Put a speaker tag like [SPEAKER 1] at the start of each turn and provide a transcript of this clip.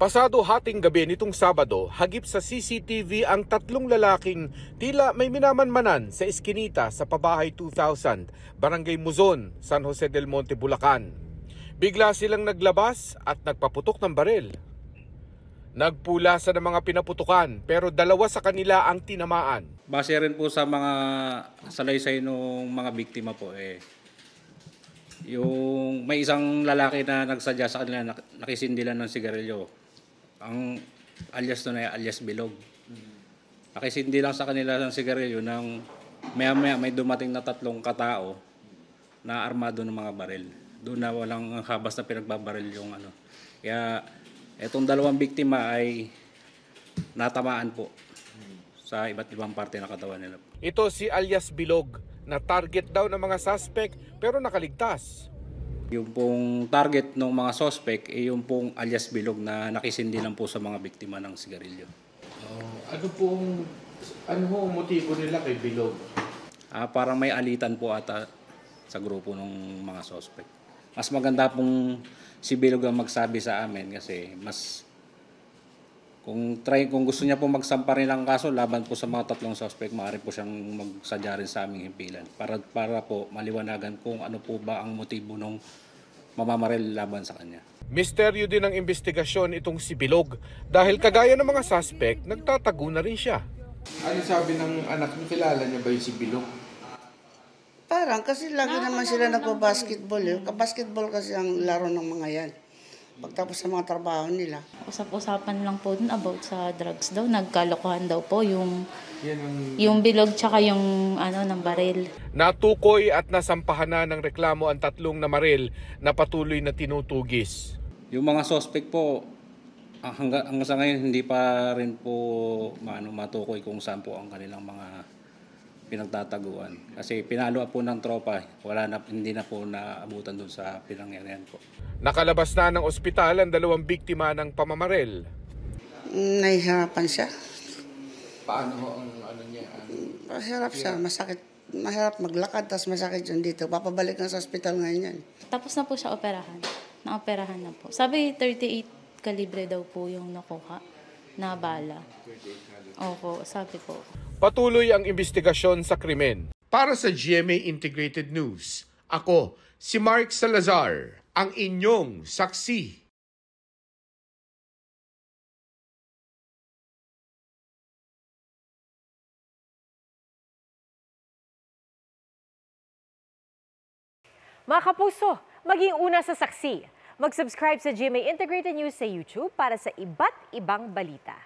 [SPEAKER 1] Pasado hating gabi nitong Sabado, hagip sa CCTV ang tatlong lalaking tila may minamanmanan sa Eskinita sa Pabahay 2000, Barangay Muzon, San Jose del Monte, Bulacan. Bigla silang naglabas at nagpaputok ng baril. Nagpulasan ng mga pinaputukan pero dalawa sa kanila ang tinamaan.
[SPEAKER 2] Base rin po sa mga salaysay ng mga biktima po yung may isang lalaki na nagsadya sa kanila nakisindilan ng sigarilyo. Ang alias doon ay alias Bilog. Nakisindi lang sa kanila ng sigarilyo nang maya-maya may dumating na tatlong katao na armado ng mga baril. Doon na walang habas na pinagbabaril yung ano. Kaya etong dalawang biktima ay natamaan po sa iba't ibang parte ng katawan nila.
[SPEAKER 1] Ito si alias Bilog na target daw ng mga suspect pero nakaligtas.
[SPEAKER 2] Yung pong target ng mga suspect ay yung pong alias Bilog na nakisindi lang po sa mga biktima ng sigarilyo.
[SPEAKER 1] Ano ho motibo nila kay Bilog?
[SPEAKER 2] Parang may alitan po ata sa grupo ng mga suspect. Mas maganda pong si Bilog ang magsabi sa amin kasi mas kung gusto niya po magsampa rin ng kaso laban po sa mga tatlong suspect, maaari po siyang magsadya rin sa aming himpilan para po maliwanagan kung ano po ba ang motibo ng mamamaril laban sa kanya.
[SPEAKER 1] Misteryo din ang investigasyon itong si Bilog dahil kagaya ng mga suspect, nagtatago na rin siya. Ano sabi ng anak niyo, kilala niya ba yung si Bilog?
[SPEAKER 3] Parang kasi lagi naman sila nagpo-basketball. Basketball kasi ang laro ng mga yan. Pagtapos sa mga trabaho nila.
[SPEAKER 4] Usap-usapan lang po dun about sa drugs daw. Nagkalokohan daw po yung Bilog tsaka yung ng baril.
[SPEAKER 1] Natukoy at nasampahan na ng reklamo ang tatlong namaril na patuloy na tinutugis.
[SPEAKER 2] Yung mga suspect po, hanggang sa ngayon hindi pa rin po matukoy kung saan po ang kanilang mga pinagtataguan. Kasi pinalo po ng tropa, hindi na po naabutan doon sa pinangyarihan po.
[SPEAKER 1] Nakalabas na ng ospital ang dalawang biktima ng pamamaril.
[SPEAKER 3] Nahihirapan siya.
[SPEAKER 1] Paano ho ang niya?
[SPEAKER 3] Mahirap siya, masakit. Mahirap maglakad, tapos masakit yun dito. Papabalik na sa ospital ngayon yan.
[SPEAKER 4] Tapos na po siya operahan. Na-operahan na po. Sabi 38 kalibre daw po yung nakuha na bala. Opo, sabi po.
[SPEAKER 1] Patuloy ang investigasyon sa krimen. Para sa GMA Integrated News, ako si Mark Salazar, ang inyong saksi.
[SPEAKER 5] Mga kapuso, maging una sa saksi. Mag-subscribe sa GMA Integrated News sa YouTube para sa iba't ibang balita.